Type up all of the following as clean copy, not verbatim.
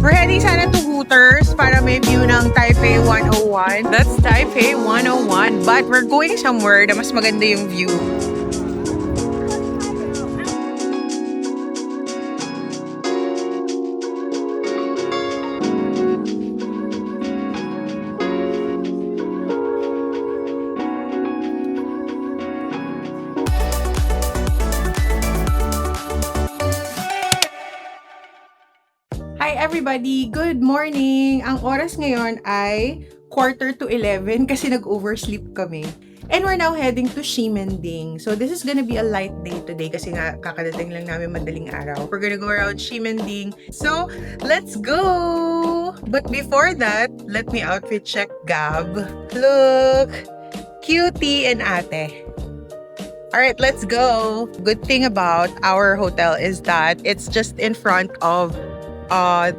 We're heading sana to Hooters para may view ng Taipei 101. That's Taipei 101. But we're going somewhere na mas maganda yung view. Hi everybody! Good morning! Ang oras ngayon ay 11:45 kasi nag-oversleep kami. And we're now heading to Ximending. So this is gonna be a light day today kasi nga kakadating lang namin madaling araw. We're gonna go around Ximending. So let's go! But before that, let me outfit check Gab. Look! Cutie and ate. Alright, let's go! Good thing about our hotel is that it's just in front of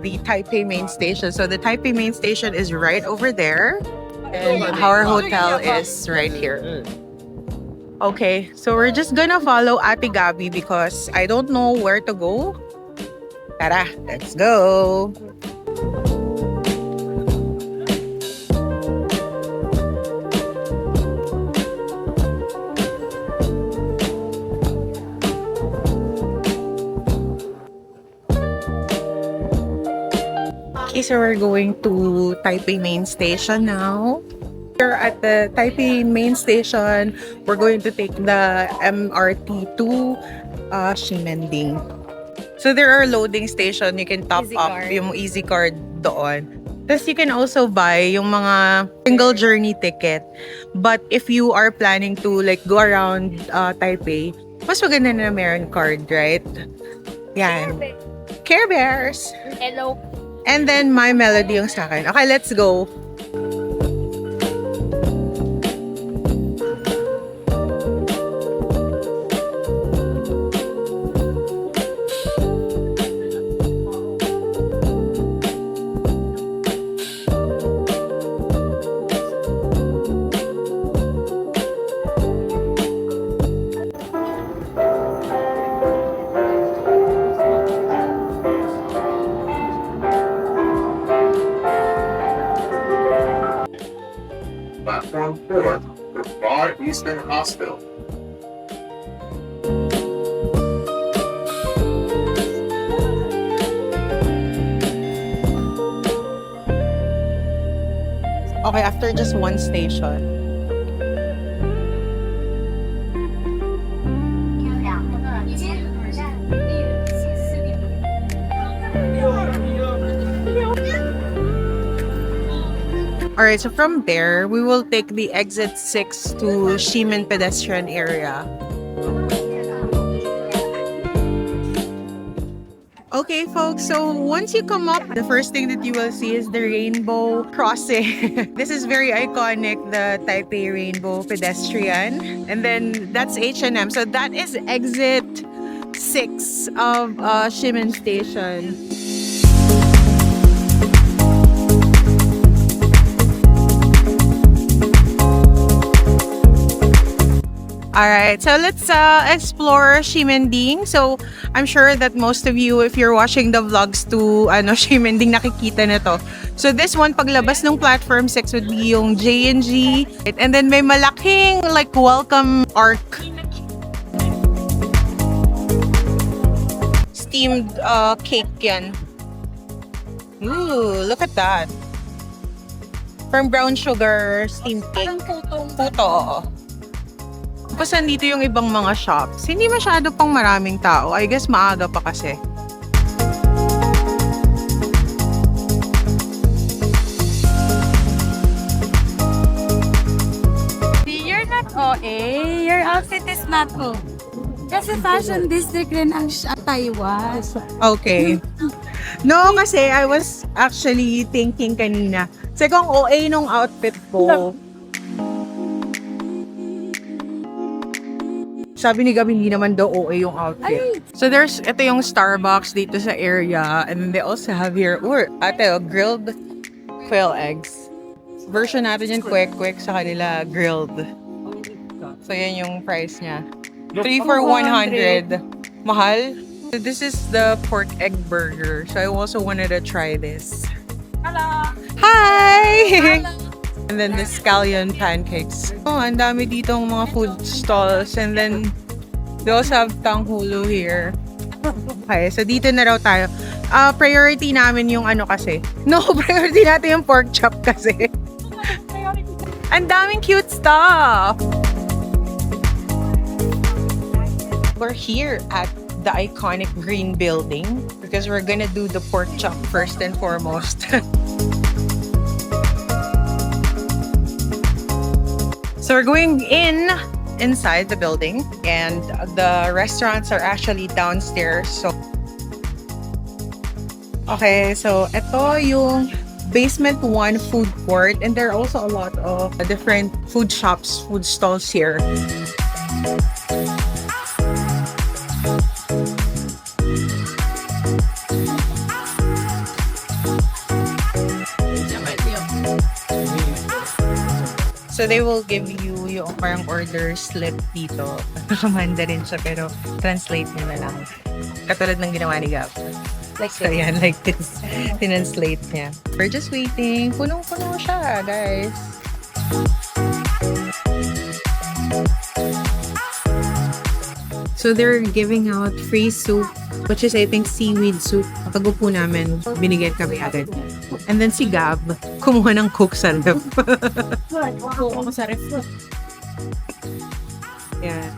the Taipei main station. So the Taipei main station is right over there. And our hotel is right here. Okay, so we're just gonna follow Ate Gabi because I don't know where to go. Tara, let's go! Okay, so we're going to Taipei main station now. Here at the Taipei main station, we're going to take the MRT to Ximending. So there are loading station. You can top Easy up card. yung Easy Card doon. Tapos you can also buy yung mga single journey ticket. But if you are planning to like go around Taipei, mas maganda na meron card, right? Yan. Care Bears! Hello. And then, My Melody yung sa akin. Okay, let's go. Platform 4 for Far Eastern Hospital. Okay, after just one station. Alright, so from there, we will take the exit 6 to Ximen pedestrian area. Okay, folks, so once you come up, the first thing that you will see is the Rainbow Crossing. This is very iconic, the Taipei Rainbow Pedestrian. And then that's H&M. So that is exit 6 of Ximen Station. Alright, so let's explore Ximending. So, I'm sure that most of you, if you're watching the vlogs to Ximending, nakikita na to. So, this one, paglabas ng platform 6 would be yung J&G. And then may malaking like welcome arc. Steamed cake yan. Ooh, look at that. From brown sugar steamed cake. Puto, oo. Tapos nandito yung ibang mga shops. Hindi masyado pang maraming tao. I guess maaga pa kasi. You're not OA. Your outfit is not O. Kasi fashion district rin ang Taiwan. Okay. No, kasi I was actually thinking kanina. Kasi kung OA nung outfit ko, sabi ni Gabi, hindi naman daw OA yung outfit. So there's, ito yung Starbucks dito sa area. And then they also have here, grilled quail eggs. Version natin yung quick sa kanila, grilled. So yan yung price niya. 3 for 100. Mahal? So this is the pork egg burger. So I also wanted to try this. Hello! Hi! And then the scallion pancakes. Oh, ang dami ditong mga food stalls. And then they also have tanghulo here. Okay, so dito na raw tayo. Priority namin yung ano kasi. No, priority natin yung pork chop kasi. Ang daming cute stuff! We're here at the iconic green building because we're gonna do the pork chop first and foremost. So we're going inside the building and the restaurants are actually downstairs. So okay, so ito yung basement 1 food court and there are also a lot of different food shops, food stalls here. So they will give you yung parang order slip dito. Mandarin siya pero translate niya na lang. Katulad ng ginawa ni Gab. Like so yan, like this. Tinanslate niya. We're just waiting. Punong-puno siya, guys. So they're giving out free soup, which is I think seaweed soup. Pag upo namin, binigyan kami agad. And then si Gab, kumuha ng Coke sa ref. Ako sa ref. Yeah.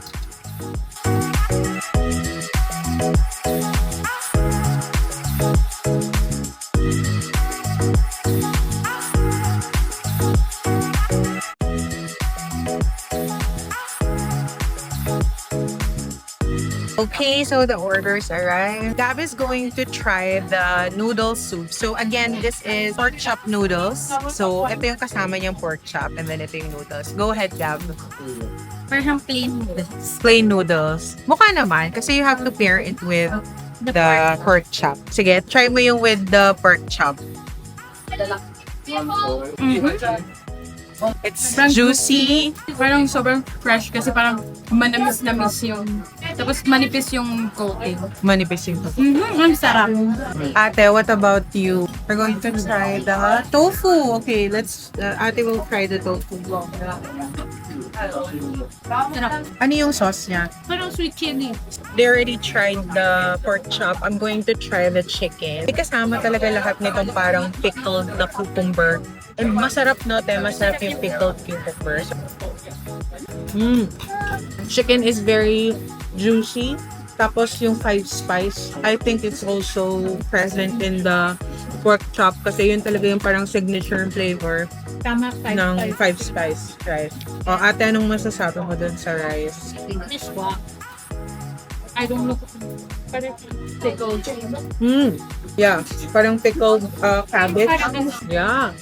Okay, so the orders arrived. Gab is going to try the noodle soup. So again, this is pork chop noodles. So ito yung kasama niyang pork chop and then ito yung noodles. Go ahead, Gab. Parang plain noodles. Plain noodles. Mukha naman kasi you have to pair it with the pork chop. Sige, try mo yung with the pork chop. It's juicy. Parang sobrang fresh kasi parang manamis-namis yung... Tapos manipis yung coating. Manipis yung Ang sarap. Ate, what about you? We're going to try the tofu. Okay, let's... ate will try the tofu. Sarap. Ano yung sauce niya? Parang sweet chili. They already tried the pork chop. I'm going to try the chicken. May kasama talaga lahat nitong parang pickled na cucumber. And masarap no, te. Masarap yung pickled cucumber. Chicken is very juicy. Tapos yung 5 spice, I think it's also present in the pork chop kasi yun talaga yung parang signature flavor Tama, ng 5 spice rice. O ate, anong masasabi mo dun sa rice? I don't know. Parang pickled. Yeah, parang pickled cabbage. Yeah.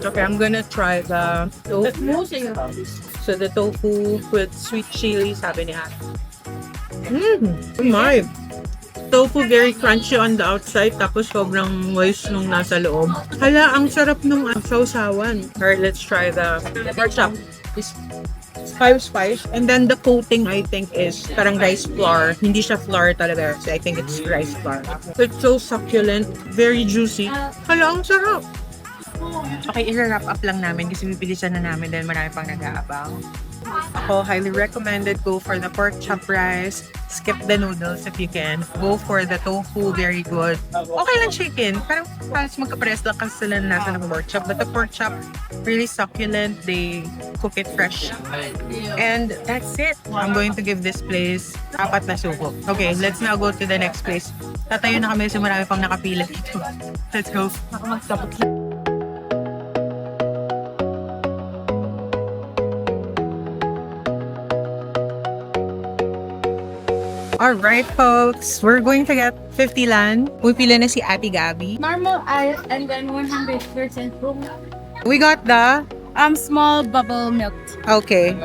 Okay, I'm gonna try the tofu. So the tofu with sweet chili, sabi ni ate. My. Tofu very crunchy on the outside, tapos sobrang moist nung nasa loob. Hala, ang sarap nung sausawan. Alright, let's try the pork chop. It's 5 spice. And then the coating, I think, is parang rice flour. Hindi siya flour talaga. So I think it's rice flour. It's so succulent, very juicy. Hala, ang sarap. Okay, i-wrap up lang namin kasi bibilisan na namin dahil marami pang nag-aabang. Ako, highly recommended. Go for the pork chop rice. Skip the noodles if you can. Go for the tofu. Very good. Okay lang chicken. Parang halos magkapares lang kasi sila nasa ng pork chop. But the pork chop, really succulent. They cook it fresh. And that's it. I'm going to give this place 4 na suko. Okay, let's now go to the next place. Tatayo na kami kasi marami pang nakapila dito. Let's go. Alright, folks. We're going to get 50 lan. Pumipila na si Ate Gabby. Normal ice and then 100% room. We got the... Small bubble milk. Okay.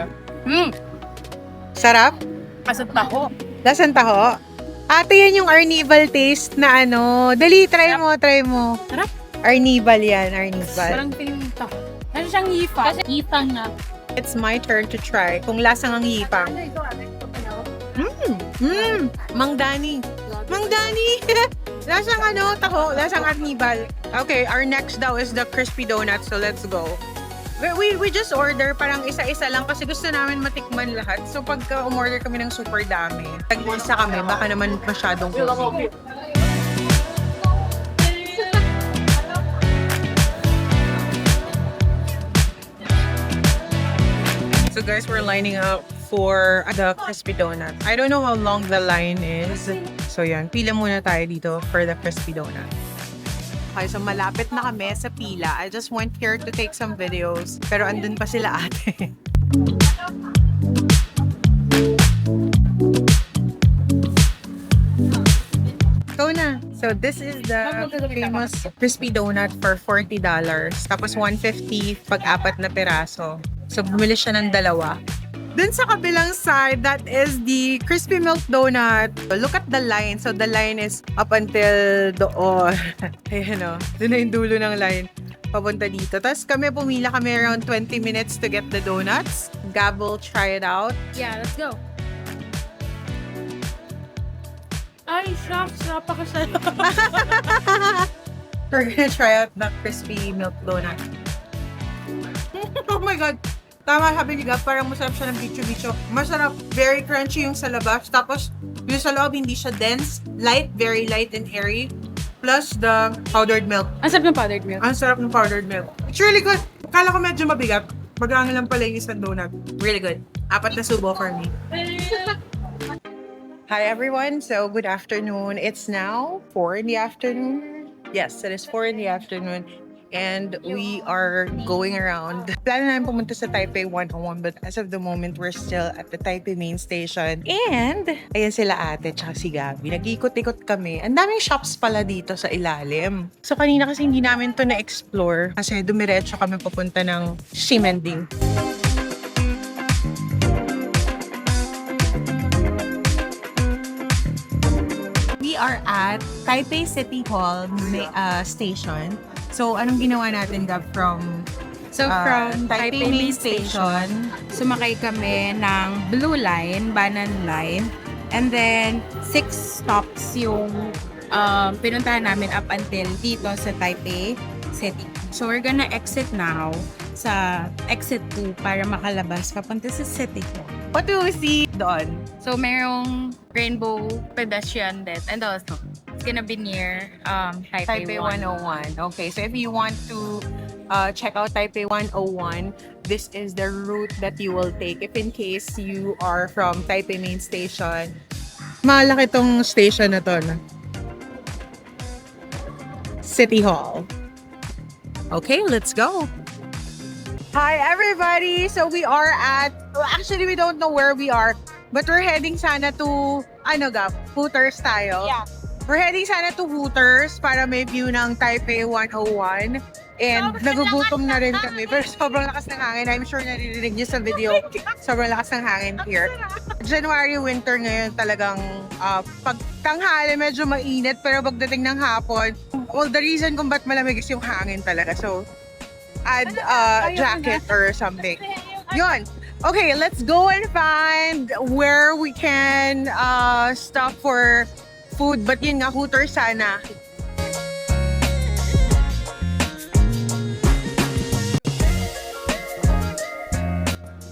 Sarap? Pasat taho. Lasan taho? Ate, yan yung Arnival taste na ano. Dali, try mo, try mo. Sarap. Arnival yan, Arnival. Parang piling taho. Ano siyang hipa? Kasi hipang na. It's my turn to try. Kung lasang ang hipang. Mang Dani. Mang Dani! Lasang taho, lasang arnibal. Okay, our next daw is the crispy donut, so let's go. We just order parang isa-isa lang kasi gusto namin matikman lahat. So pagka umorder kami ng super dami, tag-isa kami, baka naman masyadong busy. So guys, we're lining up for the crispy donut. I don't know how long the line is. So yan, pila muna tayo dito for the crispy donut. Okay, so malapit na kami sa pila. I just went here to take some videos. Pero andun pa sila ate. Go na. So this is the famous crispy donut for $40. Tapos $150 pag apat na peraso. So bumili siya ng dalawa. Dun sa kabilang side, that is the crispy milk donut. Look at the line. So the line is up until doon. Ayan o. Dun na yung dulo ng line. Papunta dito. Tapos pumila kami around 20 minutes to get the donuts. Gab will try it out. Yeah, let's go. Ay, shucks. Napakasarap. We're gonna try out the crispy milk donut. Oh my God! Tama sabi ni Gab, parang masarap siya ng bicho-bicho. Masarap, very crunchy yung sa labas. Tapos, yung sa loob, hindi siya dense. Light, very light and airy. Plus the powdered milk. Ang sarap ng powdered milk. Ang sarap ng powdered milk. It's really good. Kala ko medyo mabigat. Magaan lang pala yung isang donut. Really good. 4 na subo for me. Hi everyone. So, good afternoon. It's now 4 in the afternoon. Yes, it is 4 in the afternoon. And we are going around. Plano namin pumunta sa Taipei 101, but as of the moment, we're still at the Taipei main station. And, ayan sila ate, tsaka si Gabi. Nag-ikot-ikot kami. Ang daming shops pala dito sa ilalim. So, kanina kasi hindi namin to na-explore. Kasi dumiretso kami papunta ng Ximending. We are at Taipei City Hall station. So, anong ginawa natin, Gab, from Taipei Main Station, sumakay kami ng Blue Line, Banan Line, and then 6 stops yung pinuntahan namin up until dito sa Taipei City. So, we're gonna exit now sa exit 2 para makalabas papunta sa city. What do we see doon? So, merong rainbow pedestrian din. And also, it's gonna be near Taipei 101. Okay, so if you want to check out Taipei 101, this is the route that you will take if in case you are from Taipei Main Station. Malaki tong station na to. City Hall. Okay, let's go. Hi everybody! So we are at, actually we don't know where we are, but we're heading sana to, Gab, Hooters tayo. Yeah. We're heading sana to Hooters para may view ng Taipei 101. And nagugutom na rin kami. Pero sobrang lakas ng hangin. I'm sure naririnig niyo sa video. Sobrang lakas ng hangin here. January winter ngayon talagang pag tanghali medyo mainit. Pero pagdating ng hapon, well, the reason kung ba't malamig is yung hangin talaga. So, add a jacket or something. Yun. Okay, let's go and find where we can stop for food. But yun nga, Hooters sana.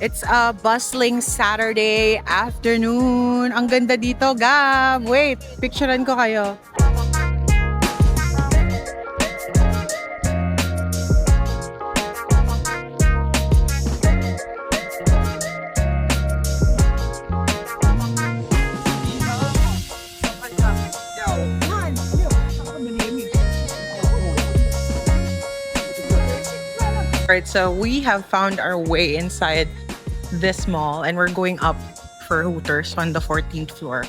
It's a bustling Saturday afternoon. Ang ganda dito, Gab. Wait, picturean ko kayo. Alright, so we have found our way inside this mall and we're going up for Hooters on the 14th floor.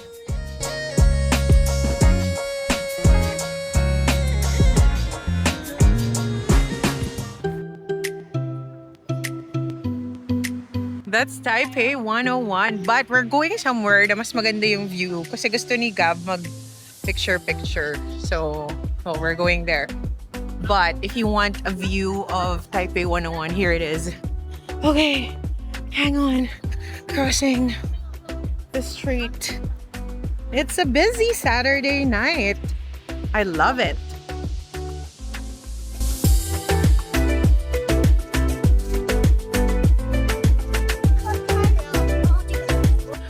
That's Taipei 101, but we're going somewhere na mas maganda yung view kasi gusto ni Gab mag picture. So, we're going there. But if you want a view of Taipei 101, here it is. Okay, hang on. Crossing the street. It's a busy Saturday night. I love it.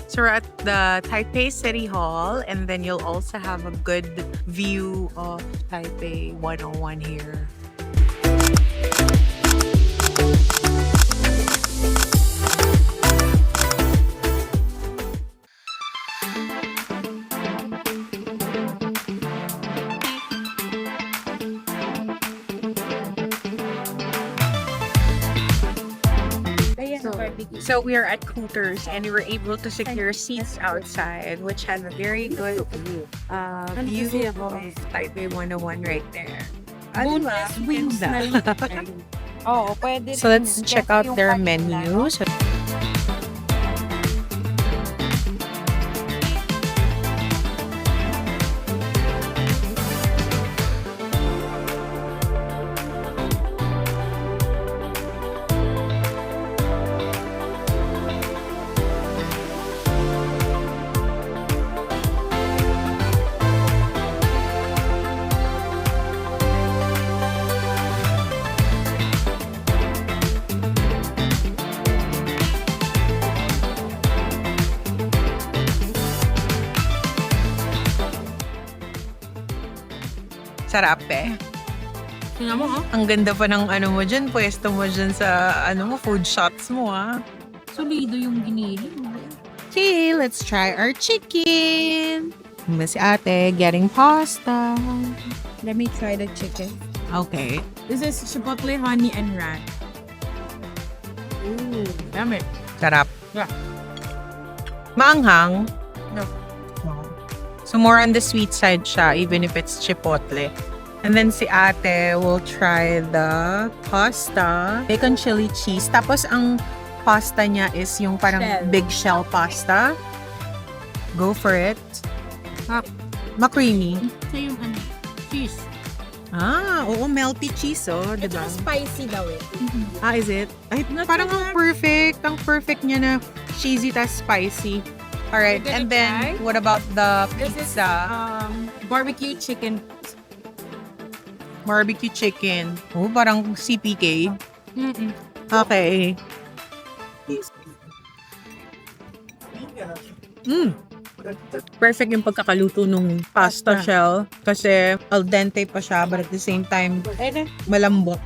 So we're at the Taipei City Hall, and then you'll also have a good view of Taipei 101 here. So we are at Hooters, and we were able to secure seats outside, which had a very good view of Taipei 101 right there. Boneless wings na. Oo, pwede. So let's check out their menu. So, sarap eh. Tingnan mo, Ang ganda pa ng ano mo dyan, pwesto mo dyan sa ano mo, food shots mo ah. solido yung ginili. Okay, let's try our chicken. Si ate getting pasta. Let me try the chicken. Okay. This is chipotle, honey, and rat. Ooh, dami. Sarap. Yeah. Maanghang? No. So more on the sweet side siya, even if it's chipotle. And then si ate will try the pasta, bacon chili cheese. Tapos ang pasta niya is yung parang Shell. big shell pasta. Go for it. Ma-creamy. Ito yung ano, cheese. Ah, oo, melty cheese oh, It's diba? spicy daw eh. Ah, is it? Ay, parang ang perfect niya na cheesy tas spicy. Alright, We're gonna and then, try. what about the This is pizza? barbecue chicken. Barbecue chicken. Oh, parang CPK. Mm-mm. Okay. Perfect yung pagkakaluto nung pasta shell. Kasi al dente pa siya, but at the same time, malambot.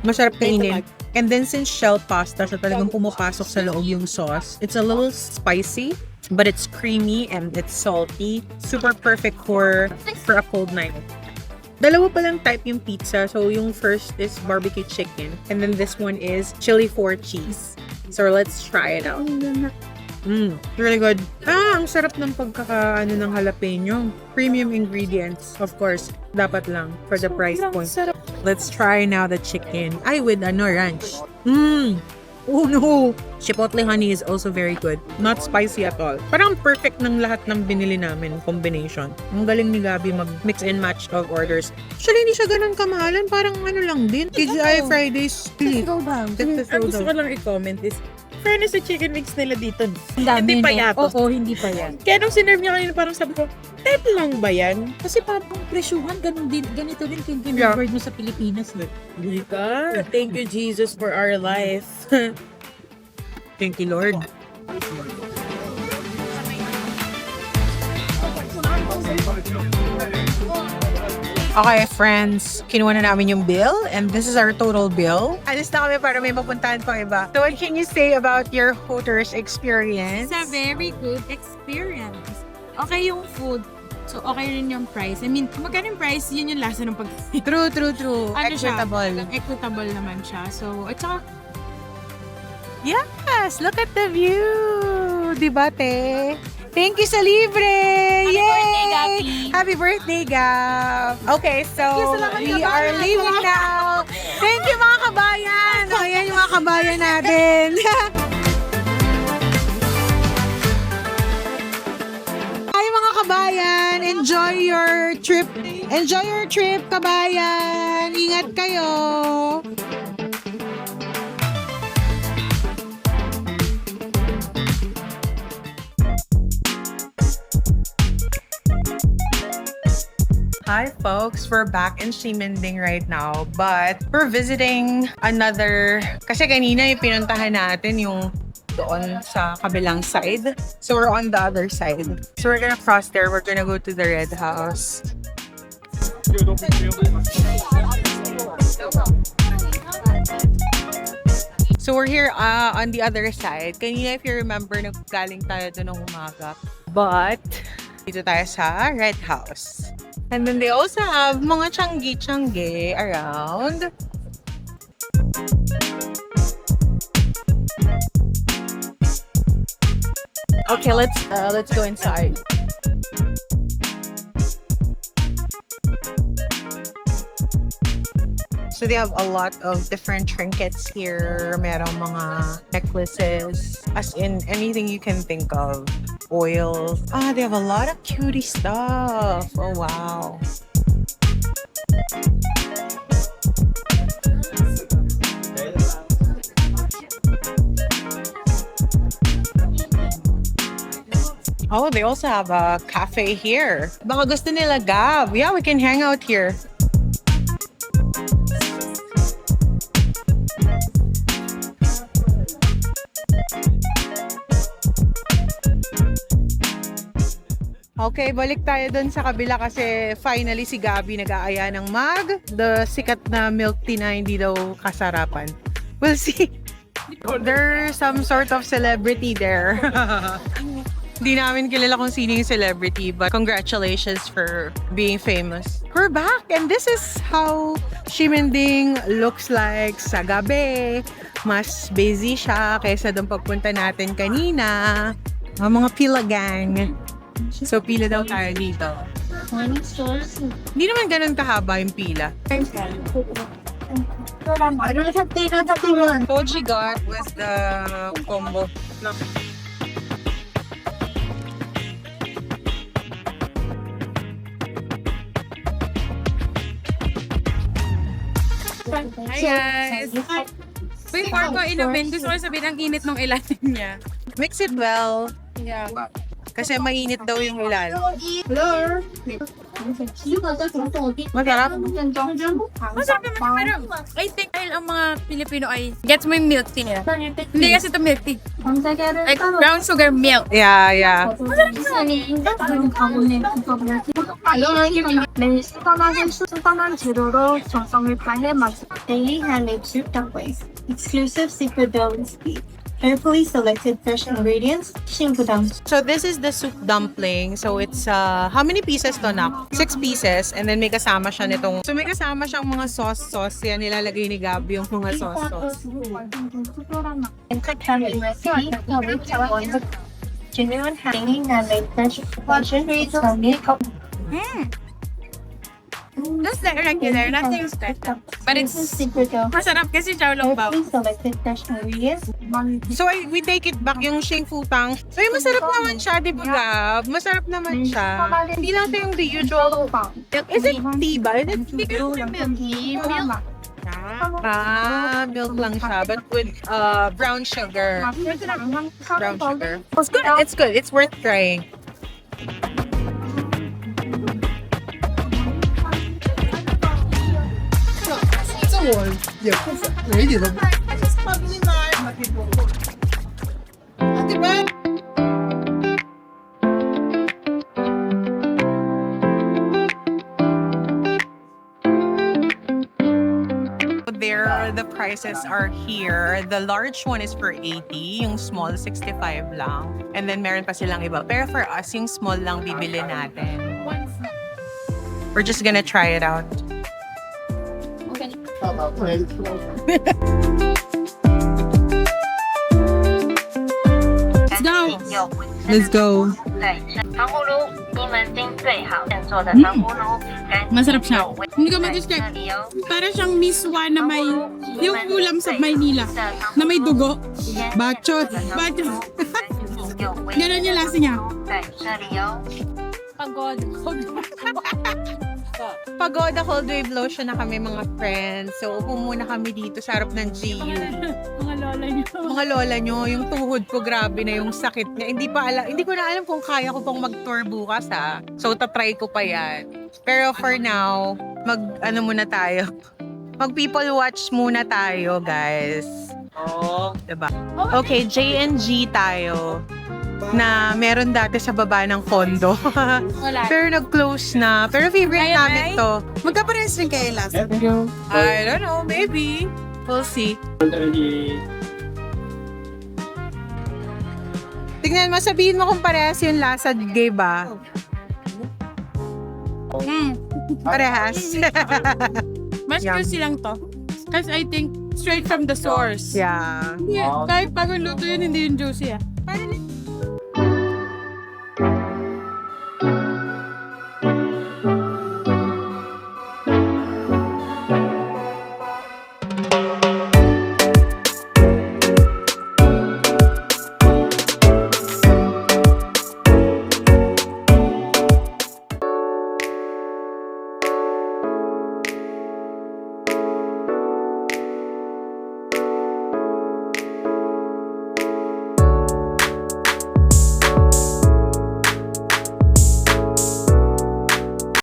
Masarap kainin. And then since shell pasta, siya talagang pumapasok sa loob yung sauce. It's a little spicy, but it's creamy and it's salty. Super perfect for a cold night. Dalawa palang type yung pizza. So yung first is barbecue chicken, and then this one is chili 4 cheese. So let's try it out. Really good. Ang sarap ng pagkakaano ng jalapeno. Premium ingredients, of course. Dapat lang for the price point. Let's try now the chicken. Ay, with ranch. Oh no! Chipotle honey is also very good. Not spicy at all. Parang perfect ng lahat ng binili namin combination. Ang galing ni Gabi mag-mix and match of orders. Actually, hindi siya ganun kamahalan. Parang ano lang din. TGI Fridays split. Ang gusto ko lang i-comment is, fairness sa chicken mix nila dito. Hindi pa yato. Oo, hindi pa yan. Kaya nung sinerve niya kanina, parang sabi ko, type lang ba yan? Kasi parang presyuhan, ganito din yung kinibird mo sa Pilipinas. Thank you, Jesus, for our life. Thank you, Lord. Okay, friends. Kinuha na namin yung bill, and this is our total bill. Alis na kami para may mapuntahan pang iba. So what can you say about your Hooters experience? It's a very good experience. Okay yung food. So, okay rin yung price. I mean, magkano yung price, yun yung lasa ng pagkain. True. Ano siya? Equitable. Equitable naman siya. So, at saka, Yes, look at the view. Diba, te? Thank you sa libre! Yay! birthday, Gabi! Happy birthday, Gab! Okay, so salamat, we kabayan. are leaving now. Thank you, mga kabayan! O, yan yung mga kabayan natin. Hi, mga kabayan! Enjoy your trip. Enjoy your trip, kabayan! Ingat kayo! Hi folks, we're back in Ximending right now, but we're visiting another, kasi kanina yung pinuntahan natin yung doon sa kabilang side. So we're on the other side. So we're gonna cross there, we're gonna go to the Red House. So we're here on the other side. Kanina, if you remember, naggaling tayo doon ng umaga. But, dito tayo sa Red House. And then they also have mga tiyanggi-tiyanggi around. Okay, let's go inside. So they have a lot of different trinkets here. Merong mga necklaces. As in, anything you can think of. Oils. They have a lot of cutie stuff. Oh, wow. Oh, they also have a cafe here. Baka gusto nila Gab. Yeah, we can hang out here. Okay, balik tayo dun sa kabila kasi finally si Gabi nag-aaya ng the sikat na milk tea na hindi daw kasarapan. We'll see. There's some sort of celebrity there. Hindi namin kilala kung sino yung celebrity, but congratulations for being famous. We're back and this is how Ximending looks like sa gabi. Mas busy siya kaysa doon pagpunta natin kanina. Mga pila gang. So, pila daw tayo dito. Hindi naman ganun kahaba yung pila. Koji got was the combo. No. Hi guys! Before ko inumin, gusto ko sabihin ang init ng ilalim niya. Mix it well. Yeah. Kasi mainit daw yung ilalim. Masarap. Masarap naman, pero I think dahil ang mga Pilipino ay gets mo yung milk tea nila. Hindi kasi ito milk tea. Like brown sugar milk. Yeah, yeah. 수상한 재료로 정성을 다해 만든 daily handmade soup dumplings, exclusive secret built recipe. Carefully selected fresh ingredients, shinpudang. So this is the soup dumpling. So it's how many pieces to na? 6 pieces and then may kasama siya nitong. So may kasama siyang mga sauce. Yan nilalagay ni Gabi yung mga sauce. recipe, genuine hanging handmade fresh ingredients from milk. Just like regular, nothing special. But it's secret of masarap kasi chow long bao. carefully selected fresh ingredients. So we take it back yung sheng futang. So masarap naman siya, di ba Gab? Masarap naman siya. Hindi lang siya yung the usual. Is it tea ba? Is it tea? Milk lang siya, but with brown sugar. Brown sugar. It's good. It's good. It's worth trying. There, the prices are here. The large one is for 80, yung small 65 lang. And then meron pa silang iba. Pero for us, yung small lang bibili natin. We're just gonna try it out. Let's go. Masarap siya. Hindi ko mag-describe. Para siyang miswa na may, yung ulam sa Maynila, na may dugo. Bachot. Ganon yung lasa niya. Pagod. Pagoda cold wave lotion na kami mga friends. So, upo muna kami dito sa harap ng GU. Mga lola niyo. Mga lola nyo, yung tuhod ko, grabe na yung sakit niya. Hindi ko na alam kung kaya ko pang mag-tour bukas ha. So, tatry ko pa yan. Pero for now, ano muna tayo. Mag people watch muna tayo, guys. Diba? Okay, J&G tayo. Na meron dati sa baba ng condo. Wala. Pero nag-close na. Pero favorite Kaya, namin Nay? to. Magkapares rin kayo last. I don't know, maybe. We'll see. Tignan mo, sabihin mo kung parehas yung lasa, gay ba? Parehas. Mas Yum. juicy lang to. Kasi I think straight from the source. Yeah. Yeah, kahit bagong luto yun, hindi yung juicy ah. Parang